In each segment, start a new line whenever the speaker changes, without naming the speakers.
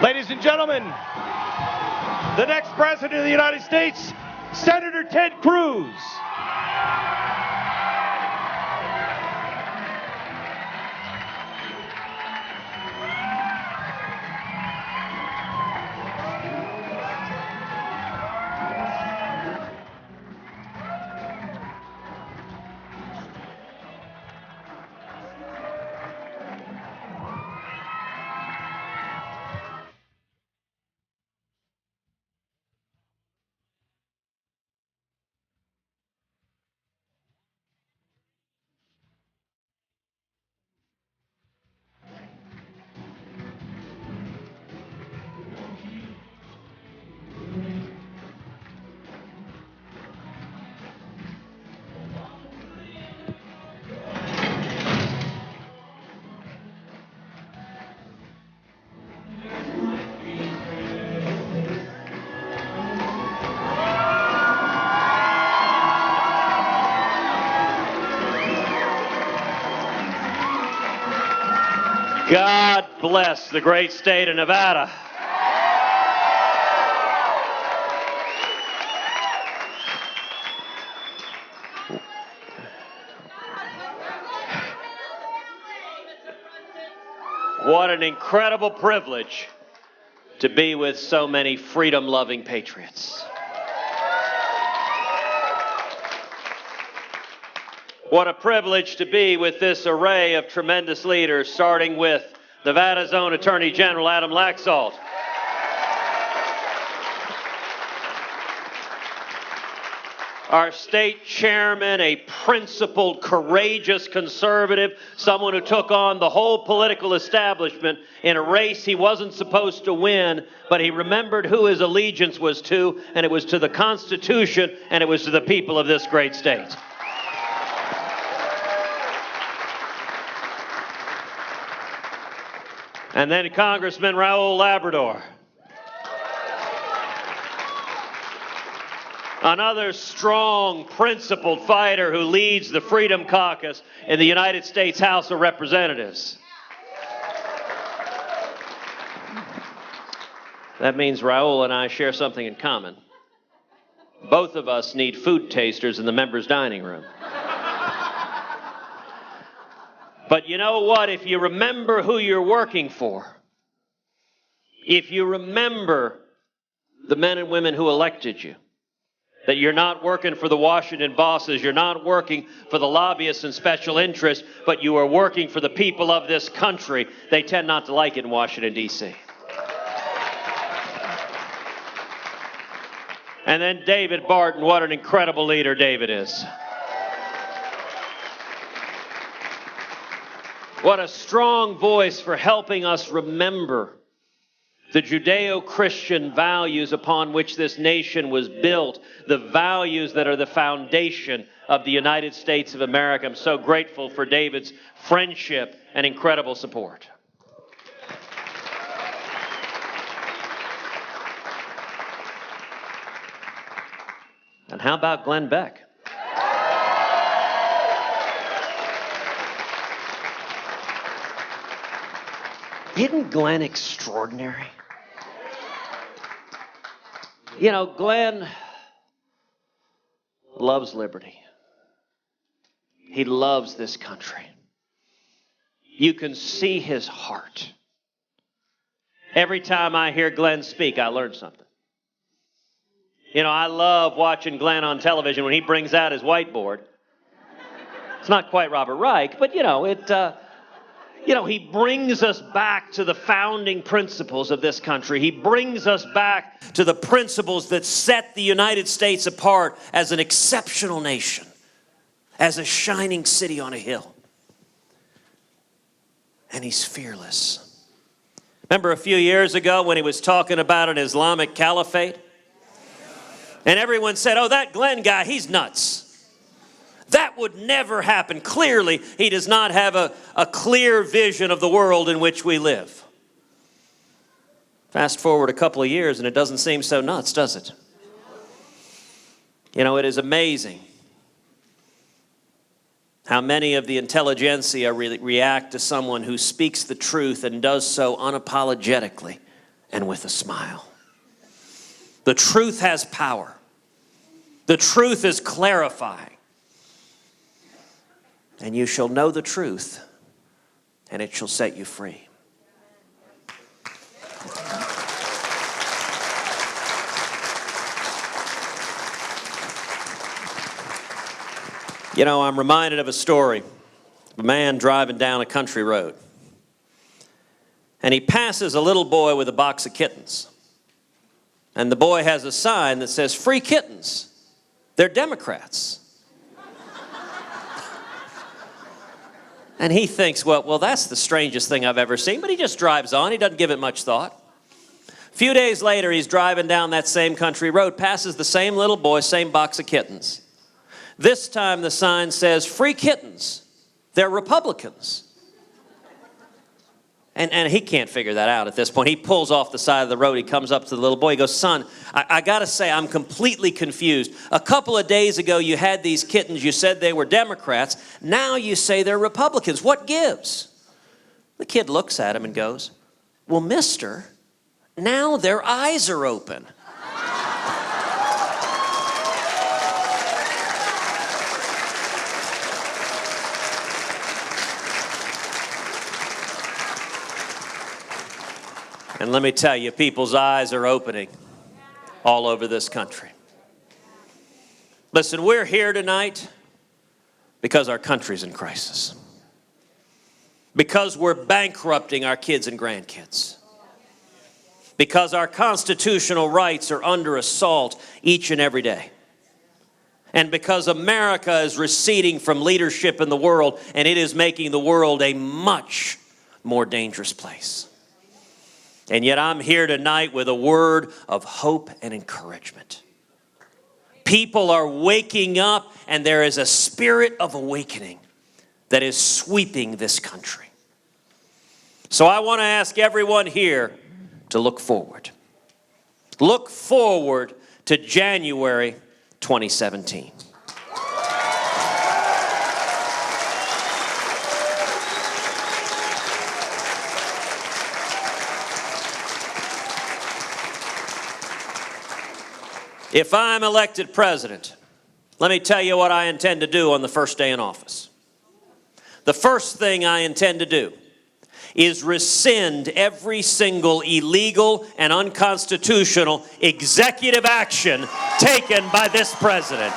Ladies and gentlemen, the next President of the United States, Senator Ted Cruz. God bless the great state of Nevada. What an incredible privilege to be with so many freedom-loving patriots. What a privilege to be with this array of tremendous leaders, starting with Nevada's own Attorney General, Adam Laxalt. Our state chairman, a principled, courageous conservative, someone who took on the whole political establishment in a race he wasn't supposed to win, but he remembered who his allegiance was to, and it was to the Constitution, and it was to the people of this great state. And then Congressman Raul Labrador. Another strong, principled fighter who leads the Freedom Caucus in the United States House of Representatives. That means Raul and I share something in common. Both of us need food tasters in the members' dining room. But you know what? If you remember who you're working for, if you remember the men and women who elected you, that you're not working for the Washington bosses, you're not working for the lobbyists and special interests, but you are working for the people of this country, they tend not to like it in Washington, D.C. And then David Barton, what an incredible leader David is. What a strong voice for helping us remember the Judeo-Christian values upon which this nation was built, the values that are the foundation of the United States of America. I'm so grateful for David's friendship and incredible support. And how about Glenn Beck? Isn't Glenn extraordinary? You know, Glenn loves liberty. He loves this country. You can see his heart. Every time I hear Glenn speak, I learn something. You know, I love watching Glenn on television when he brings out his whiteboard. It's not quite Robert Reich, but he brings us back to the founding principles of this country. He brings us back to the principles that set the United States apart as an exceptional nation, as a shining city on a hill. And he's fearless. Remember a few years ago when he was talking about an Islamic caliphate? And everyone said, oh, that Glenn guy, he's nuts. That would never happen. Clearly, he does not have a clear vision of the world in which we live. Fast forward a couple of years and it doesn't seem so nuts, does it? You know, it is amazing how many of the intelligentsia react to someone who speaks the truth and does so unapologetically and with a smile. The truth has power. The truth is clarifying. And you shall know the truth, and it shall set you free. You know, I'm reminded of a story of a man driving down a country road. And he passes a little boy with a box of kittens. And the boy has a sign that says, "Free kittens. They're Democrats." And he thinks, well, that's the strangest thing I've ever seen. But he just drives on. He doesn't give it much thought. A few days later, he's driving down that same country road, passes the same little boy, same box of kittens. This time the sign says, "Free kittens. They're Republicans." And he can't figure that out at this point. He pulls off the side of the road. He comes up to the little boy. He goes, "Son, I got to say, I'm completely confused. A couple of days ago, you had these kittens. You said they were Democrats. Now you say they're Republicans. What gives?" The kid looks at him and goes, "Well, mister, now their eyes are open." And let me tell you, people's eyes are opening all over this country. Listen, we're here tonight because our country's in crisis. Because we're bankrupting our kids and grandkids. Because our constitutional rights are under assault each and every day. And because America is receding from leadership in the world, and it is making the world a much more dangerous place. And yet I'm here tonight with a word of hope and encouragement. People are waking up, and there is a spirit of awakening that is sweeping this country. So I want to ask everyone here to look forward. Look forward to January 2017. If I'm elected president, let me tell you what I intend to do on the first day in office. The first thing I intend to do is rescind every single illegal and unconstitutional executive action taken by this president.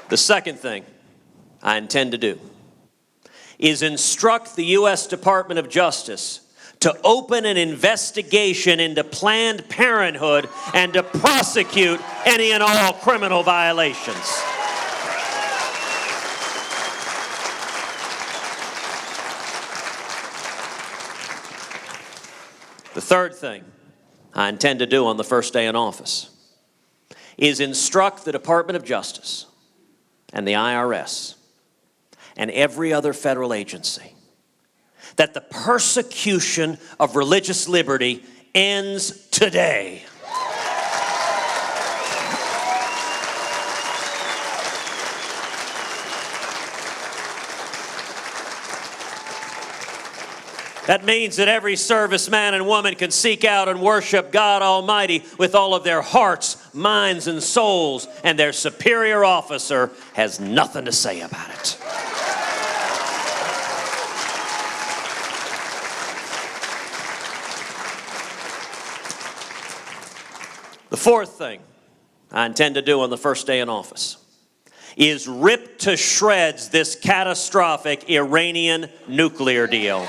The second thing I intend to do is instruct the U.S. Department of Justice to open an investigation into Planned Parenthood and to prosecute any and all criminal violations. The third thing I intend to do on the first day in office is instruct the Department of Justice and the IRS and every other federal agency that the persecution of religious liberty ends today. That means that every serviceman and woman can seek out and worship God Almighty with all of their hearts, minds, and souls, and their superior officer has nothing to say about it. The fourth thing I intend to do on the first day in office is rip to shreds this catastrophic Iranian nuclear deal.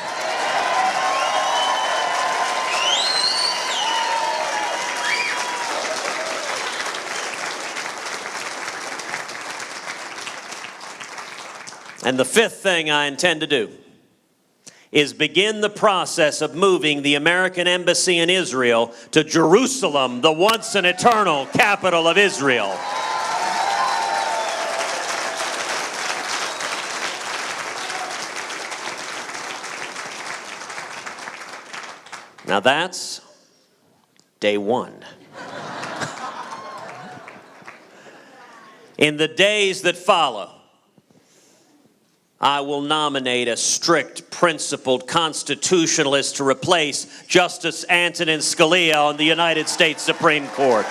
And the fifth thing I intend to do is begin the process of moving the American embassy in Israel to Jerusalem, the once and eternal capital of Israel. Now that's day one. In the days that follow, I will nominate a strict, principled constitutionalist to replace Justice Antonin Scalia on the United States Supreme Court.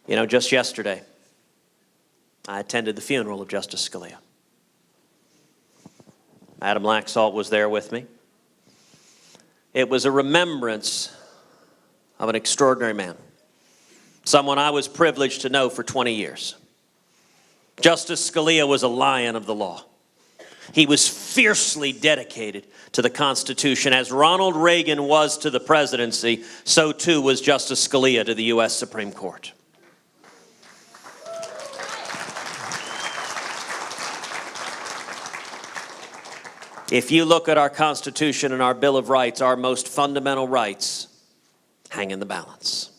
You know, just yesterday, I attended the funeral of Justice Scalia. Adam Laxalt was there with me. It was a remembrance of an extraordinary man, someone I was privileged to know for 20 years. Justice Scalia was a lion of the law. He was fiercely dedicated to the Constitution. As Ronald Reagan was to the presidency, so too was Justice Scalia to the U.S. Supreme Court. If you look at our Constitution and our Bill of Rights, our most fundamental rights hang in the balance.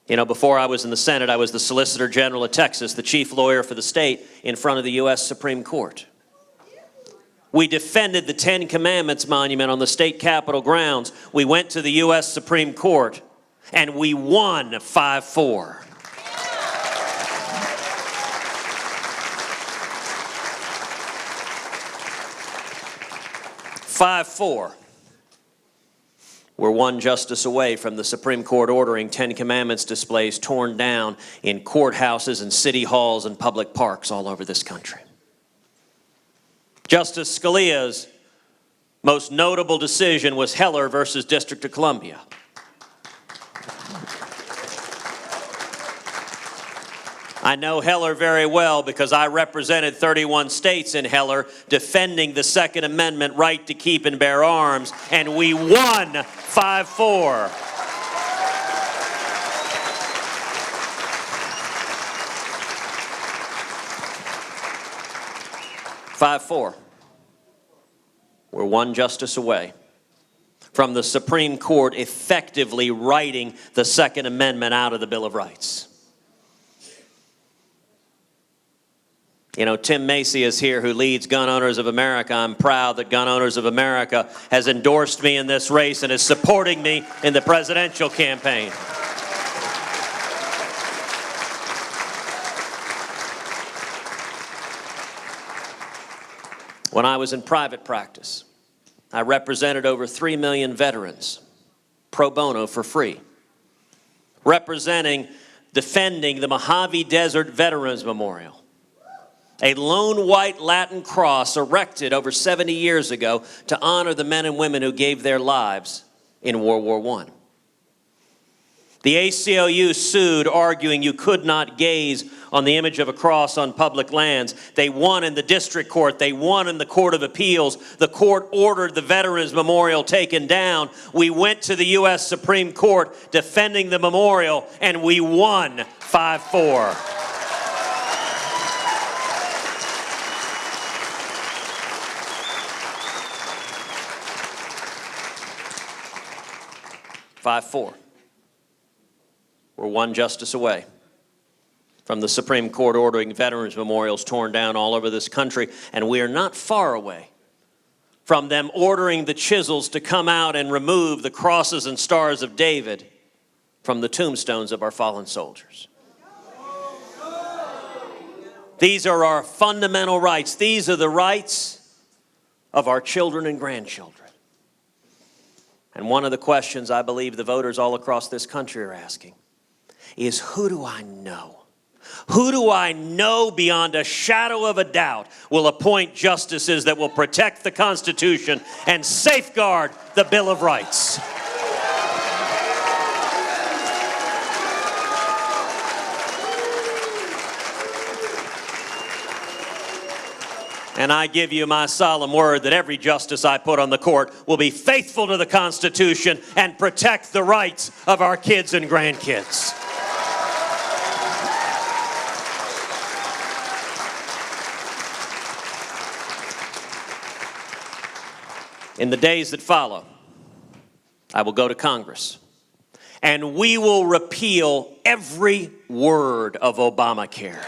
You know, before I was in the Senate, I was the Solicitor General of Texas, the chief lawyer for the state in front of the U.S. Supreme Court. We defended the Ten Commandments monument on the state capitol grounds. We went to the U.S. Supreme Court, and we won 5-4. 5-4. We're one justice away from the Supreme Court ordering Ten Commandments displays torn down in courthouses and city halls and public parks all over this country. Justice Scalia's most notable decision was Heller versus District of Columbia. I know Heller very well because I represented 31 states in Heller defending the Second Amendment right to keep and bear arms, and we won 5-4. We're one justice away from the Supreme Court effectively writing the Second Amendment out of the Bill of Rights. You know, Tim Macy is here, who leads Gun Owners of America. I'm proud that Gun Owners of America has endorsed me in this race and is supporting me in the presidential campaign. When I was in private practice, I represented over 3 million veterans, pro bono for free, defending the Mojave Desert Veterans Memorial, a lone white Latin cross erected over 70 years ago to honor the men and women who gave their lives in World War I. The ACLU sued, arguing you could not gaze on the image of a cross on public lands. They won in the district court. They won in the Court of Appeals. The court ordered the Veterans Memorial taken down. We went to the U.S. Supreme Court defending the memorial, and we won 5-4. 5-4. We're one justice away from the Supreme Court ordering veterans memorials torn down all over this country, and we are not far away from them ordering the chisels to come out and remove the crosses and stars of David from the tombstones of our fallen soldiers. These are our fundamental rights. These are the rights of our children and grandchildren. And one of the questions I believe the voters all across this country are asking is, who do I know? Who do I know beyond a shadow of a doubt will appoint justices that will protect the Constitution and safeguard the Bill of Rights? And I give you my solemn word that every justice I put on the court will be faithful to the Constitution and protect the rights of our kids and grandkids. In the days that follow, I will go to Congress, and we will repeal every word of Obamacare.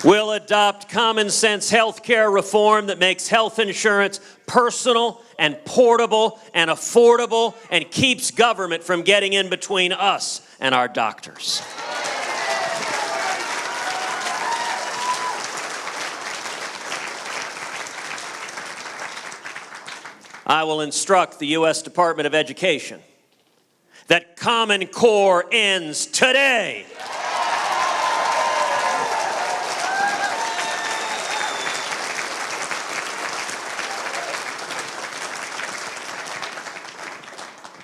We'll adopt common sense health care reform that makes health insurance personal and portable and affordable and keeps government from getting in between us and our doctors. I will instruct the U.S. Department of Education that Common Core ends today.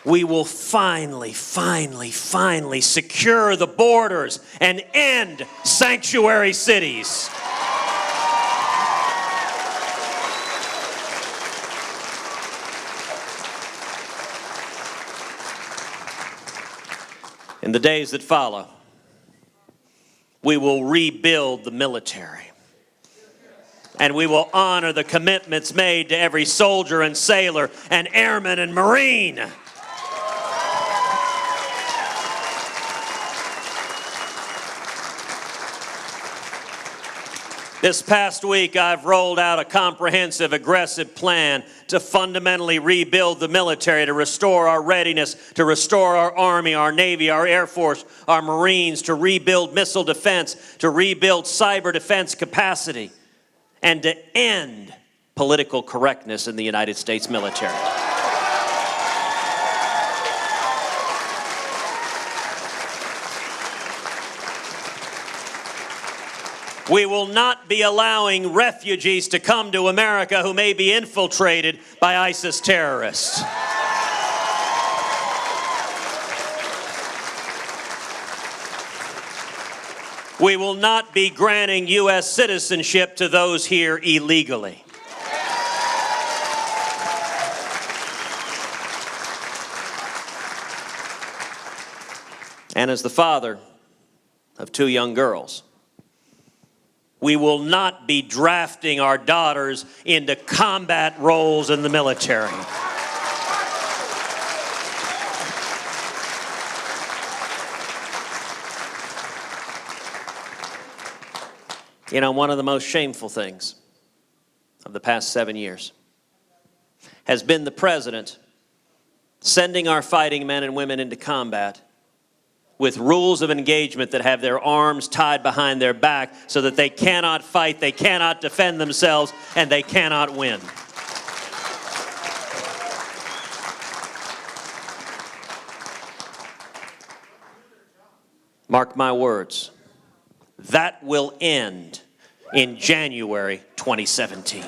We will finally secure the borders and end sanctuary cities. In the days that follow, we will rebuild the military. And we will honor the commitments made to every soldier and sailor and airman and Marine. This past week, I've rolled out a comprehensive, aggressive plan to fundamentally rebuild the military, to restore our readiness, to restore our Army, our Navy, our Air Force, our Marines, to rebuild missile defense, to rebuild cyber defense capacity, and to end political correctness in the United States military. We will not be allowing refugees to come to America who may be infiltrated by ISIS terrorists. We will not be granting U.S. citizenship to those here illegally. And as the father of 2 young girls, we will not be drafting our daughters into combat roles in the military. You know, one of the most shameful things of the past 7 years has been the president sending our fighting men and women into combat with rules of engagement that have their arms tied behind their back so that they cannot fight, they cannot defend themselves, and they cannot win. Mark my words, that will end in January 2017.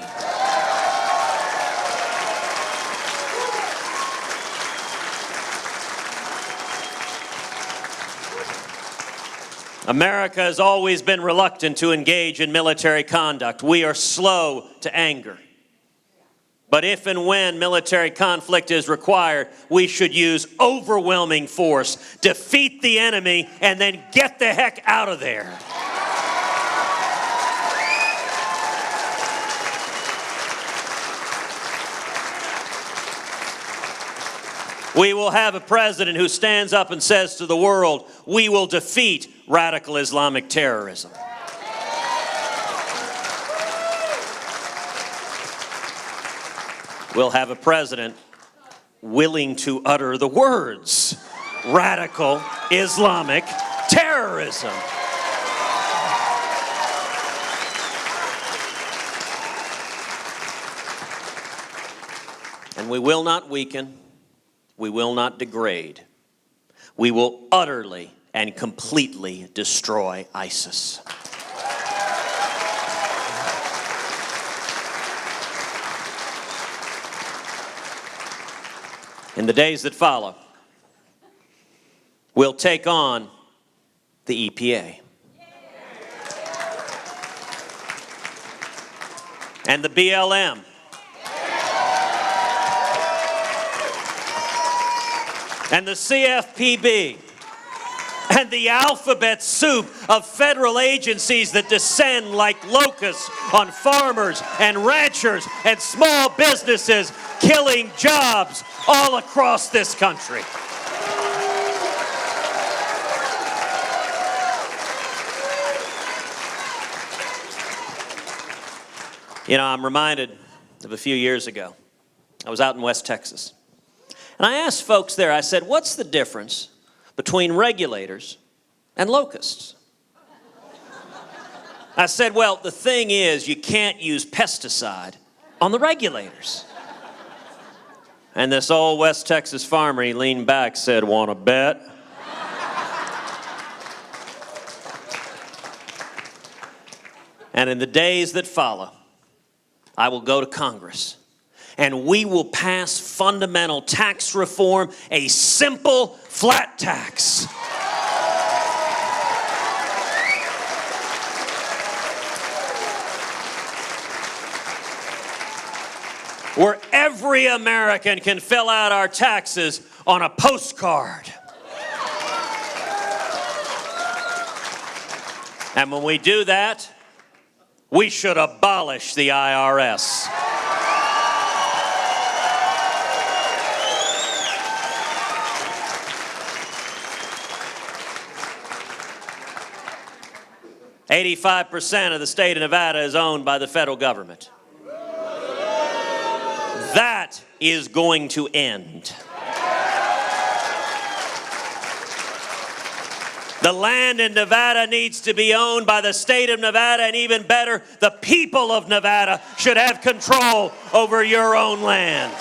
America has always been reluctant to engage in military conduct. We are slow to anger. But if and when military conflict is required, we should use overwhelming force, defeat the enemy, and then get the heck out of there. We will have a president who stands up and says to the world, we will defeat radical Islamic terrorism. We'll have a president willing to utter the words, radical Islamic terrorism. And we will not weaken. We will not degrade. We will utterly and completely destroy ISIS. In the days that follow, we'll take on the EPA and the BLM and the CFPB and the alphabet soup of federal agencies that descend like locusts on farmers and ranchers and small businesses, killing jobs all across this country. I'm reminded of a few years ago. I was out in West Texas. And I asked folks there, I said, what's the difference between regulators and locusts? I said, well, the thing is, you can't use pesticide on the regulators. And this old West Texas farmer, he leaned back, said, want to bet? And in the days that follow, I will go to Congress and we will pass fundamental tax reform, a simple flat tax. Where every American can fill out our taxes on a postcard. And when we do that, we should abolish the IRS. $85% of the state of Nevada is owned by the federal government. That is going to end. The land in Nevada needs to be owned by the state of Nevada, and even better, the people of Nevada should have control over your own land.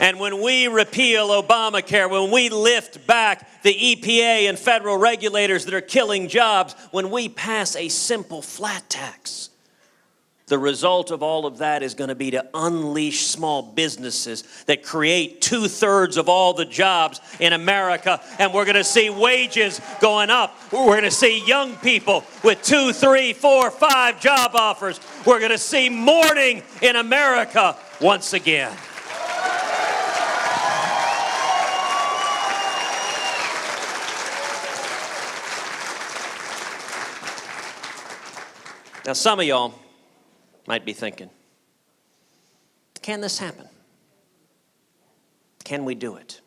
And when we repeal Obamacare, when we lift back the EPA and federal regulators that are killing jobs, when we pass a simple flat tax, the result of all of that is going to be to unleash small businesses that create 2/3 of all the jobs in America. And we're going to see wages going up. We're going to see young people with 2, 3, 4, 5 job offers. We're going to see mourning in America once again. Now, some of y'all might be thinking, can this happen? Can we do it?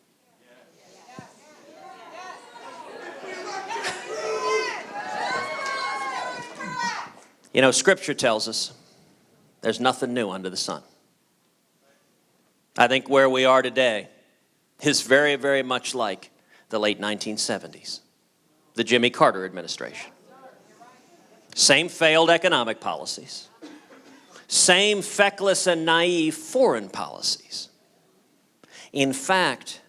Scripture tells us there's nothing new under the sun. I think where we are today is very, very much like the late 1970s, the Jimmy Carter administration. Same failed economic policies. Same feckless and naive foreign policies. In fact,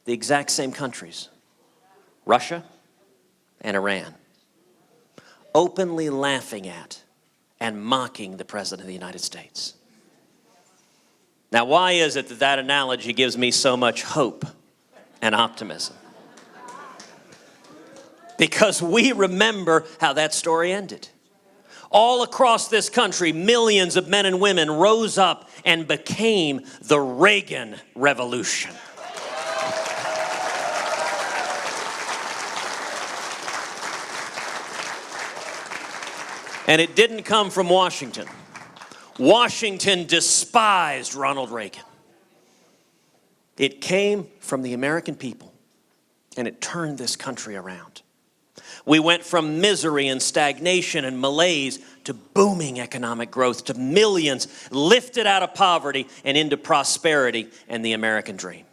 the exact same countries, Russia and Iran, openly laughing at and mocking the President of the United States. Now, why is it that that analogy gives me so much hope and optimism? Because we remember how that story ended. All across this country, millions of men and women rose up and became the Reagan Revolution. And it didn't come from Washington. Washington despised Ronald Reagan. It came from the American people, and it turned this country around. We went from misery and stagnation and malaise to booming economic growth, to millions lifted out of poverty and into prosperity and the American dream.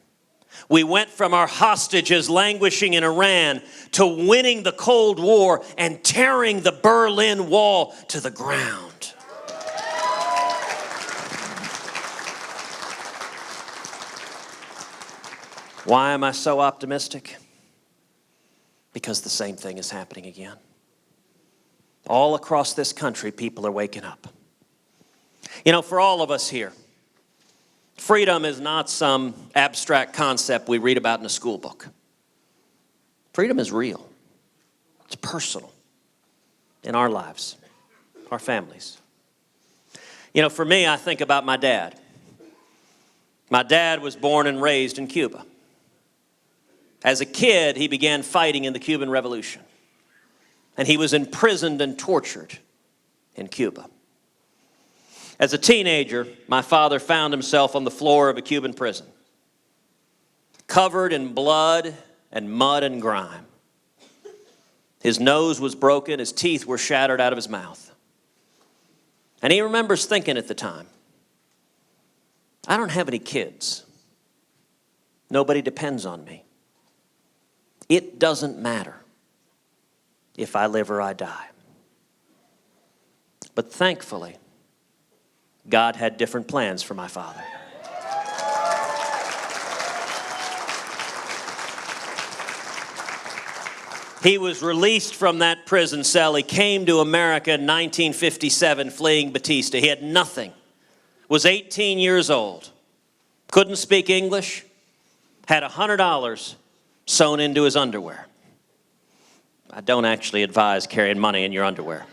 We went from our hostages languishing in Iran to winning the Cold War and tearing the Berlin Wall to the ground. Why am I so optimistic? Because the same thing is happening again. All across this country, people are waking up. For all of us here, freedom is not some abstract concept we read about in a school book. Freedom is real. It's personal in our lives, our families. For me, I think about my dad. My dad was born and raised in Cuba. As a kid, he began fighting in the Cuban Revolution. And he was imprisoned and tortured in Cuba. As a teenager, my father found himself on the floor of a Cuban prison, covered in blood and mud and grime. His nose was broken. His teeth were shattered out of his mouth. And he remembers thinking at the time, I don't have any kids. Nobody depends on me. It doesn't matter if I live or I die. But thankfully, God had different plans for my father. He was released from that prison cell. He came to America in 1957 fleeing Batista. He had nothing. Was 18 years old. Couldn't speak English. Had $100 sewn into his underwear. I don't actually advise carrying money in your underwear.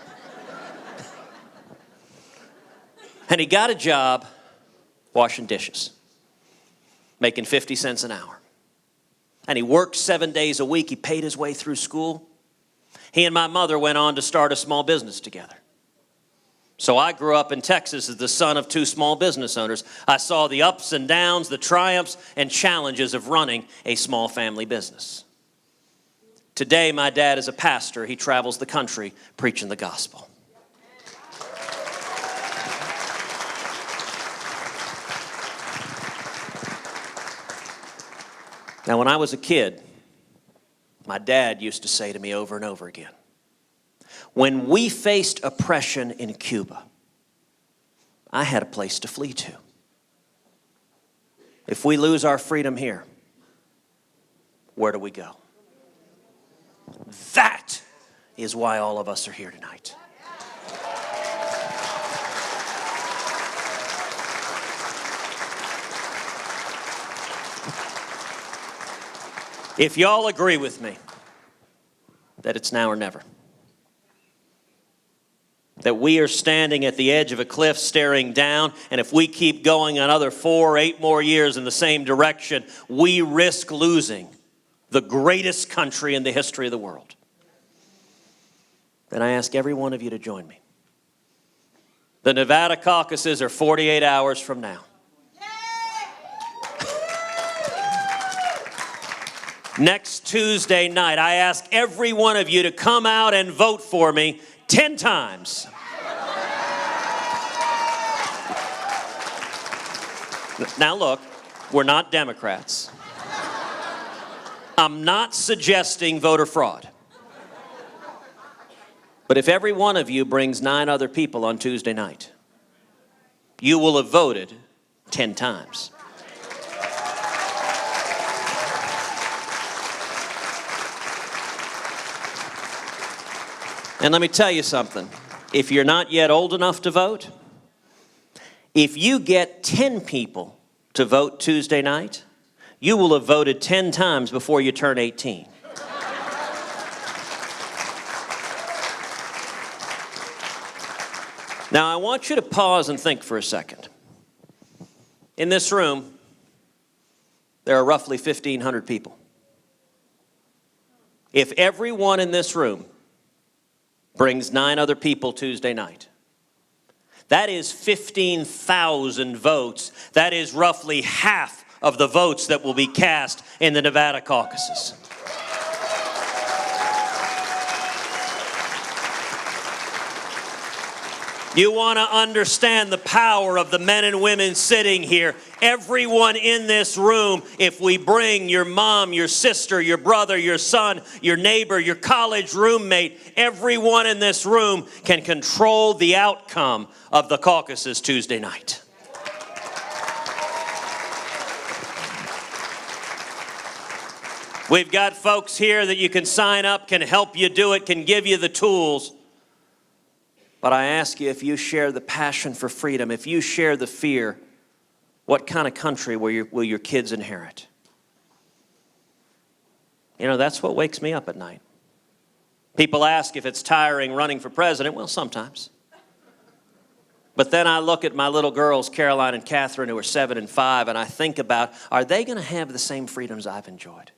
And he got a job washing dishes, making 50 cents an hour. And he worked 7 days a week. He paid his way through school. He and my mother went on to start a small business together. So I grew up in Texas as the son of two small business owners. I saw the ups and downs, the triumphs and challenges of running a small family business. Today, my dad is a pastor. He travels the country preaching the gospel. Now, when I was a kid, my dad used to say to me over and over again, when we faced oppression in Cuba, I had a place to flee to. If we lose our freedom here, where do we go? That is why all of us are here tonight. If y'all agree with me that it's now or never, that we are standing at the edge of a cliff staring down, and if we keep going another 4 or 8 more years in the same direction, we risk losing the greatest country in the history of the world, then I ask every one of you to join me. The Nevada caucuses are 48 hours from now. Next Tuesday night, I ask every one of you to come out and vote for me 10 times. Now look, we're not Democrats. I'm not suggesting voter fraud. But if every one of you brings 9 other people on Tuesday night, you will have voted 10 times. And let me tell you something. If you're not yet old enough to vote, if you get 10 people to vote Tuesday night, you will have voted 10 times before you turn 18. Now, I want you to pause and think for a second. In this room, there are roughly 1,500 people. If everyone in this room brings 9 other people Tuesday night, that is 15,000 votes. That is roughly half of the votes that will be cast in the Nevada caucuses. You want to understand the power of the men and women sitting here. Everyone in this room, if we bring your mom, your sister, your brother, your son, your neighbor, your college roommate, everyone in this room can control the outcome of the caucuses Tuesday night. We've got folks here that you can sign up, can help you do it, can give you the tools. But I ask you, if you share the passion for freedom, if you share the fear, what kind of country will your kids inherit? You know, that's what wakes me up at night. People ask if it's tiring running for president. Well, sometimes. But then I look at my little girls, Caroline and Catherine, who are 7 and 5, and I think about, are they going to have the same freedoms I've enjoyed?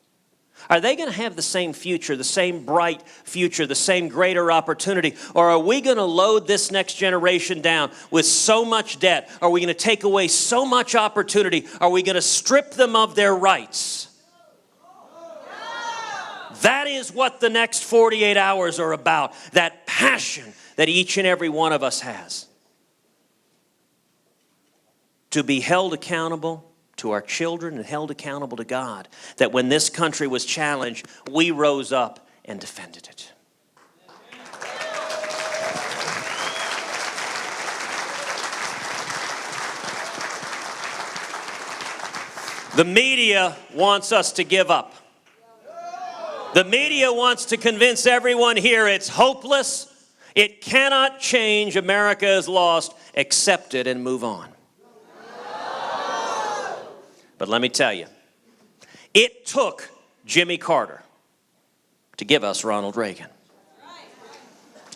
Are they going to have the same future, the same bright future, the same greater opportunity? Or are we going to load this next generation down with so much debt? Are we going to take away so much opportunity? Are we going to strip them of their rights? That is what the next 48 hours are about. That passion that each and every one of us has. To be held accountable to our children and held accountable to God. That when this country was challenged, we rose up and defended it. The media wants us to give up. The media wants to convince everyone here it's hopeless, it cannot change, America is lost, accept it and move on. But let me tell you, it took Jimmy Carter to give us Ronald Reagan.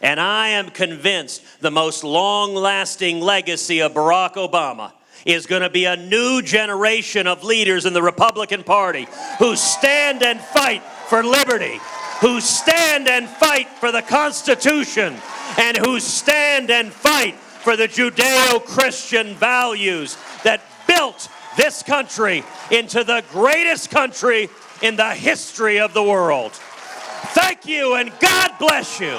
And I am convinced the most long-lasting legacy of Barack Obama is going to be a new generation of leaders in the Republican Party who stand and fight for liberty, who stand and fight for the Constitution, and who stand and fight for the Judeo-Christian values that built this country into the greatest country in the history of the world. Thank you, and God bless you.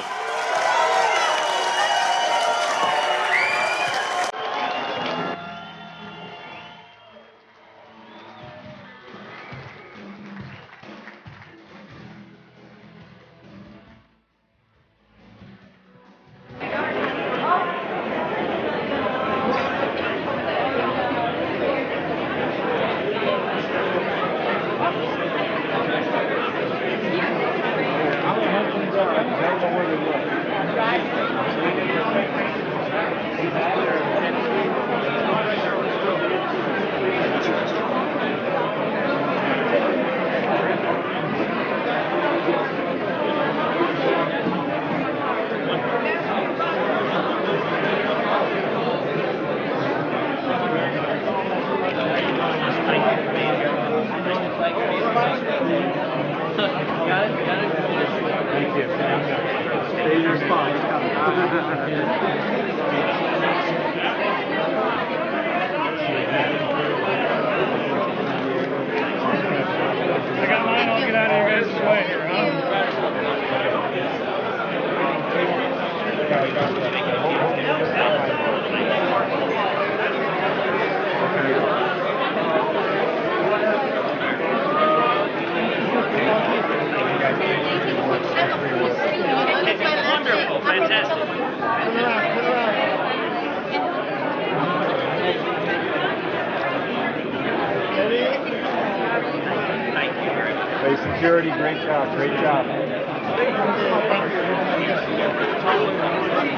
Security, great job, great job.
I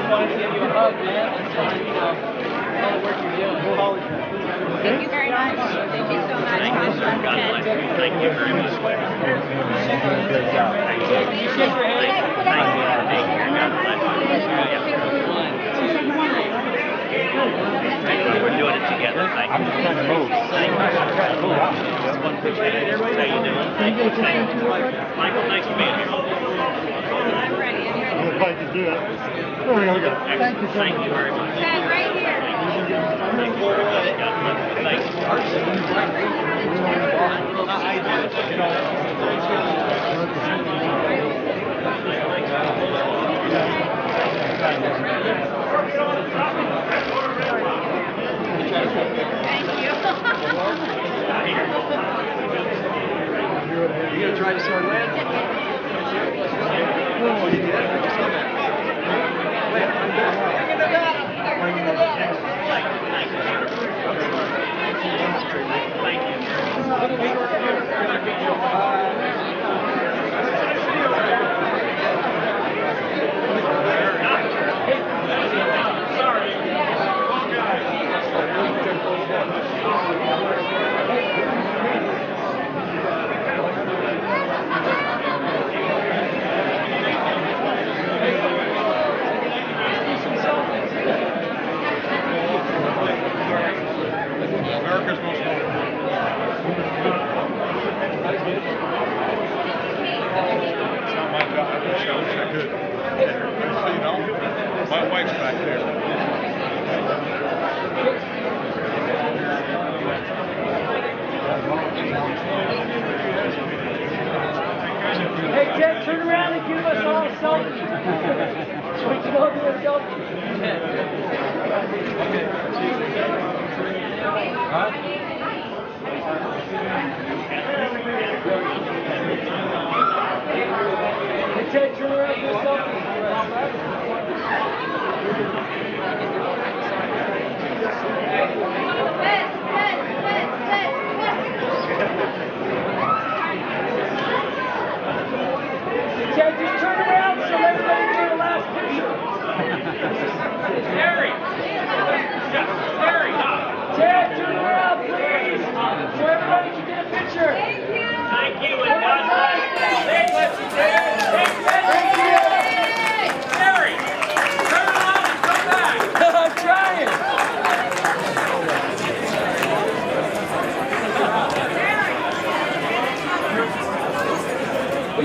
want to give you a hug, man. All the work you're doing.
Thank you very much. Thank you so much.
Thank you very much.
Great job.
You shake your hand.
We're doing it together.
I'm just trying to move.
How you doing? Michael, nice to meet you.
I'm ready.
If I can do it. There we go.
Thank you very much.
Stand right here.
You gonna try to sword land? Oh, you did? Wait, I'm
My wife's back there.
Hey, Hey, Ted, turn around and give us all a selfie. We can all do a selfie.
Huh?